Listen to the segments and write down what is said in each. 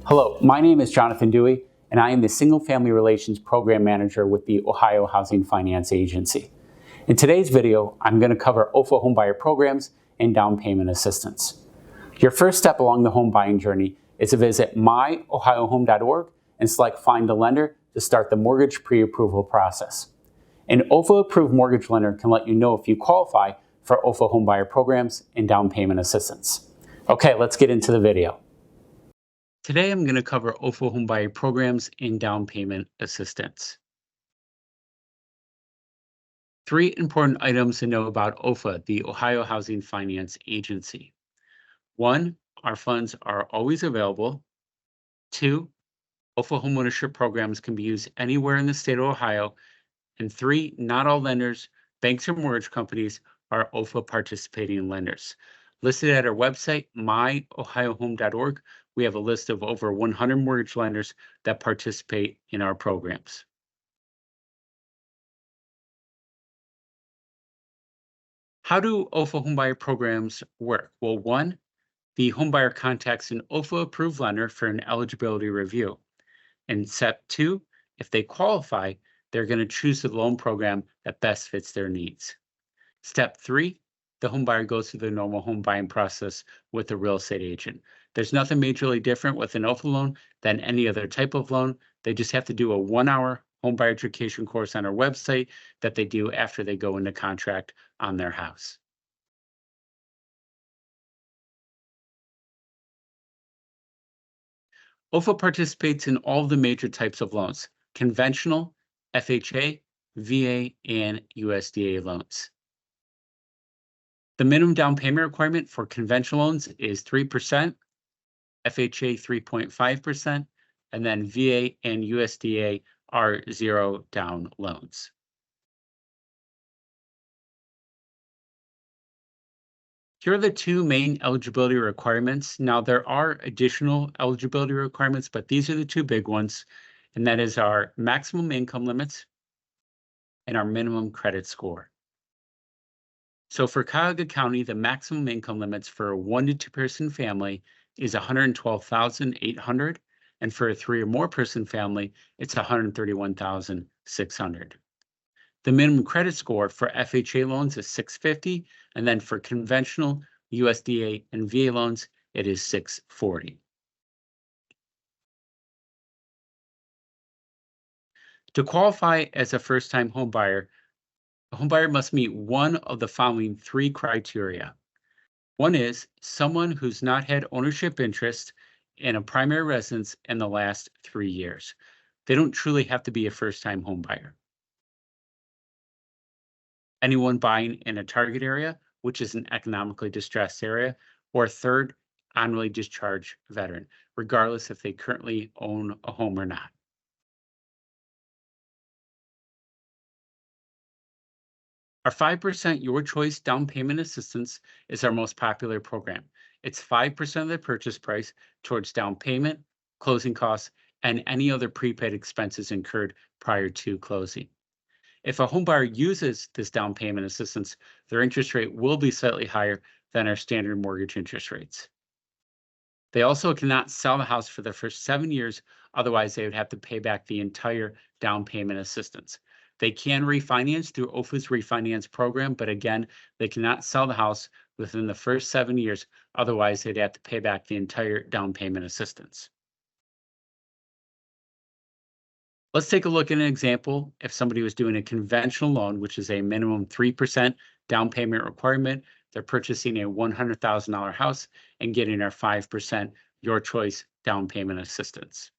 Hello, my name is Jonathan Dewey, and I am the Single Family Relations Program Manager with the Ohio Housing Finance Agency. In today's video, I'm going to cover OHFA homebuyer programs and down payment assistance. Your first step along the home buying journey is to visit myohiohome.org and select Find a Lender to start the mortgage pre-approval process. An OHFA-approved mortgage lender can let you know if you qualify for OHFA homebuyer programs and down payment assistance. Okay, let's get into the video. Today I'm going to cover OHFA homebuyer programs and down payment assistance. Three important items to know about OHFA, the Ohio Housing Finance Agency. 1, our funds are always available. 2, OHFA homeownership programs can be used anywhere in the state of Ohio. And 3, not all lenders, banks, or mortgage companies are OHFA participating lenders. Listed at our website, myohiohome.org, we have a list of over 100 mortgage lenders that participate in our programs. How do OHFA homebuyer programs work? Well, 1, the homebuyer contacts an OHFA-approved lender for an eligibility review. And step 2, if they qualify, they're going to choose the loan program that best fits their needs. Step 3, the homebuyer goes through the normal home buying process with a real estate agent. There's nothing majorly different with an OHFA loan than any other type of loan. They just have to do a 1-hour homebuyer education course on our website that they do after they go into contract on their house. OHFA participates in all of the major types of loans: conventional, FHA, VA, and USDA loans. The minimum down payment requirement for conventional loans is 3%, FHA 3.5%, and then VA and USDA are 0 down loans. Here are the 2 main eligibility requirements. Now, there are additional eligibility requirements, but these are the 2 big ones, and that is our maximum income limits and our minimum credit score. So for Cuyahoga County, the maximum income limits for a 1 to 2 person family is $112,800, and for a 3 or more person family, it's $131,600. The minimum credit score for FHA loans is 650, and then for conventional USDA and VA loans, it is 640. To qualify as a first-time home buyer, a home buyer must meet one of the following 3 criteria. 1 is someone who's not had ownership interest in a primary residence in the last 3 years. They don't truly have to be a first-time home buyer. Anyone buying in a target area, which is an economically distressed area, or 3rd, annually discharged veteran, regardless if they currently own a home or not. Our 5% Your Choice down payment assistance is our most popular program. It's 5% of the purchase price towards down payment, closing costs, and any other prepaid expenses incurred prior to closing. If a homebuyer uses this down payment assistance, their interest rate will be slightly higher than our standard mortgage interest rates. They also cannot sell the house for the first 7 years, otherwise they would have to pay back the entire down payment assistance. They can refinance through OHFA's refinance program, but again, they cannot sell the house within the first 7 years, otherwise they'd have to pay back the entire down payment assistance. Let's take a look at an example. If somebody was doing a conventional loan, which is a minimum 3% down payment requirement, they're purchasing a $100,000 house and getting our 5% Your Choice down payment assistance.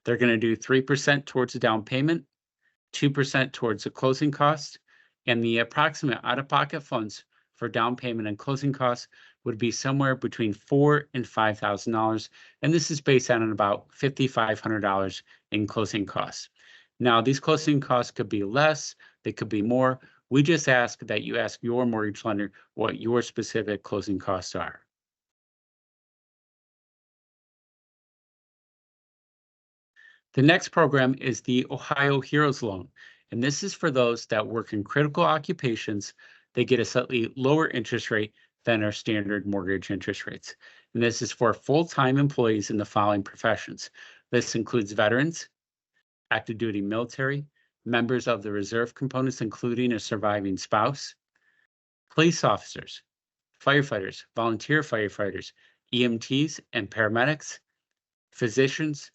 They're going to do 3% towards the down payment, 2% towards the closing cost, and the approximate out-of-pocket funds for down payment and closing costs would be somewhere between $4,000 and $5,000, and this is based on about $5,500 in closing costs. Now, these closing costs could be less, they could be more. We just ask that you ask your mortgage lender what your specific closing costs are. The next program is the Ohio Heroes Loan, and this is for those that work in critical occupations. They get a slightly lower interest rate than our standard mortgage interest rates. And this is for full-time employees in the following professions. This includes veterans, active duty military, members of the reserve components, including a surviving spouse, police officers, firefighters, volunteer firefighters, EMTs and paramedics, physicians,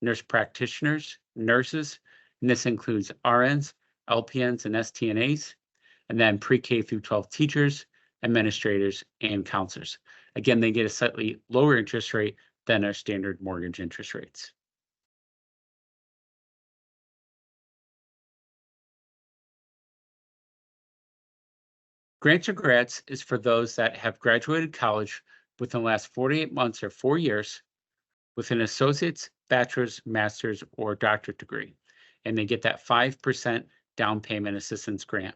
nurse practitioners, nurses, and this includes RNs, LPNs, and STNAs, and then pre-K through 12 teachers, administrators, and counselors. Again, they get a slightly lower interest rate than our standard mortgage interest rates. Grants or grads is for those that have graduated college within the last 48 months or 4 years with an associate's, bachelor's, master's, or doctorate degree, and they get that 5% down payment assistance grant.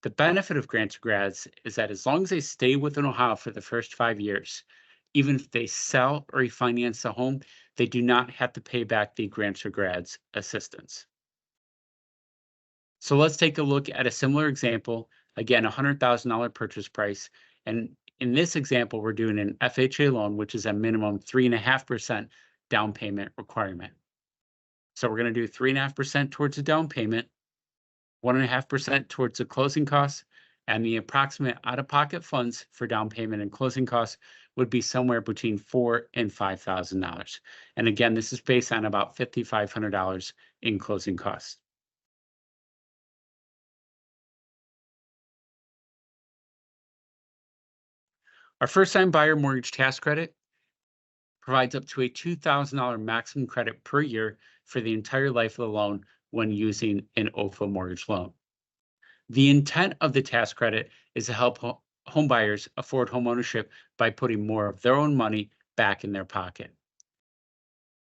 The benefit of grants or grads is that as long as they stay within Ohio for the first 5 years, even if they sell or refinance the home, they do not have to pay back the grants or grads assistance. So let's take a look at a similar example. Again, $100,000 purchase price. And in this example, we're doing an FHA loan, which is a minimum 3.5% down payment requirement. So we're going to do 3.5% towards the down payment, 1.5% towards the closing costs, and the approximate out-of-pocket funds for down payment and closing costs would be somewhere between $4,000 and $5,000. And again, this is based on about $5,500 in closing costs. Our first-time buyer mortgage tax credit provides up to a $2,000 maximum credit per year for the entire life of the loan when using an OHFA mortgage loan. The intent of the tax credit is to help home buyers afford homeownership by putting more of their own money back in their pocket.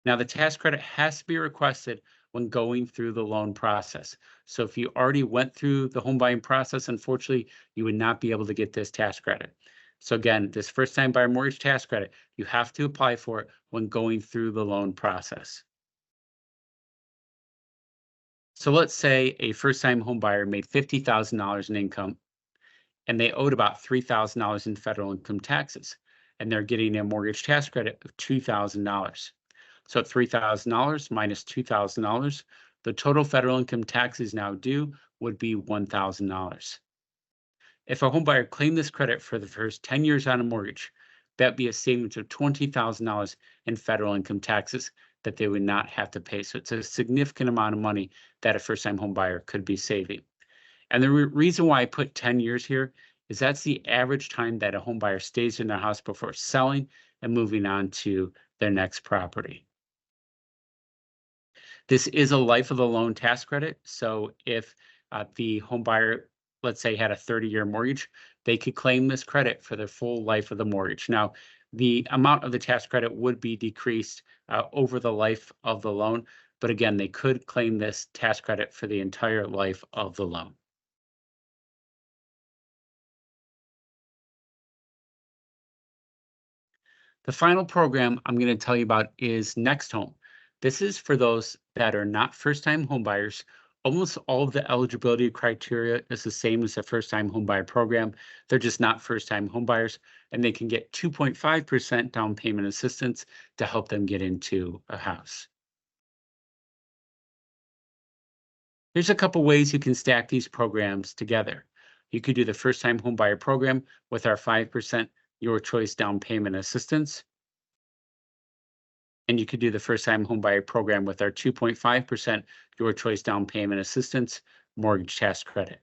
Now, the tax credit has to be requested when going through the loan process. So if you already went through the home buying process, unfortunately, you would not be able to get this tax credit. So again, this first-time buyer mortgage tax credit, you have to apply for it when going through the loan process. So let's say a first-time home buyer made $50,000 in income and they owed about $3,000 in federal income taxes, and they're getting a mortgage tax credit of $2,000. So $3,000 minus $2,000, the total federal income taxes now due would be $1,000. If a home buyer claimed this credit for the first 10 years on a mortgage, that'd be a savings of $20,000 in federal income taxes that they would not have to pay. So it's a significant amount of money that a first-time home buyer could be saving. And the reason why I put 10 years here is that's the average time that a home buyer stays in their house before selling and moving on to their next property. This is a life of the loan tax credit. So if the home buyer, let's say, had a 30-year mortgage, they could claim this credit for the full life of the mortgage. Now, the amount of the tax credit would be decreased over the life of the loan. But again, they could claim this tax credit for the entire life of the loan. The final program I'm going to tell you about is Next Home. This is for those that are not first-time homebuyers. Almost all of the eligibility criteria is the same as the first-time homebuyer program. They're just not first-time homebuyers, and they can get 2.5% down payment assistance to help them get into a house. Here's a couple ways you can stack these programs together. You could do the first-time homebuyer program with our 5% Your Choice down payment assistance. And you could do the first-time homebuyer program with our 2.5% Your Choice down payment assistance mortgage tax credit.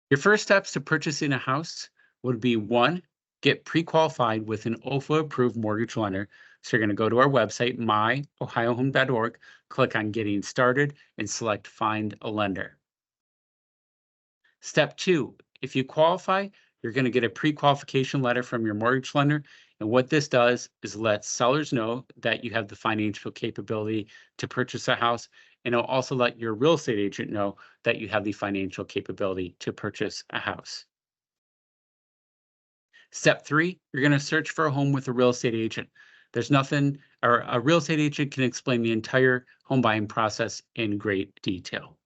Your first steps to purchasing a house would be 1, get pre-qualified with an OHFA-approved mortgage lender. So you're going to go to our website, myohiohome.org, click on Getting Started, and select Find a Lender. Step 2, if you qualify, you're going to get a pre-qualification letter from your mortgage lender. And what this does is let sellers know that you have the financial capability to purchase a house. And it'll also let your real estate agent know that you have the financial capability to purchase a house. Step 3, you're going to search for a home with a real estate agent. There's nothing, or a real estate agent can explain the entire home buying process in great detail.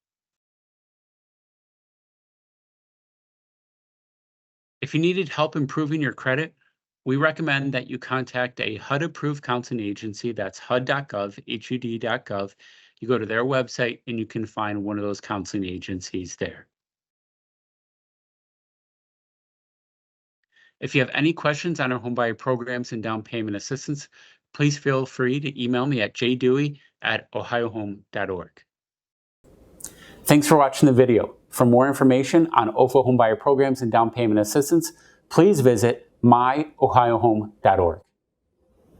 If you needed help improving your credit, we recommend that you contact a HUD-approved counseling agency. That's HUD.gov, HUD.gov. You go to their website and you can find one of those counseling agencies there. If you have any questions on our homebuyer programs and down payment assistance, please feel free to email me at jdewey@ohiohome.org. Thanks for watching the video. For more information on OHFA homebuyer programs and down payment assistance, please visit myohiohome.org.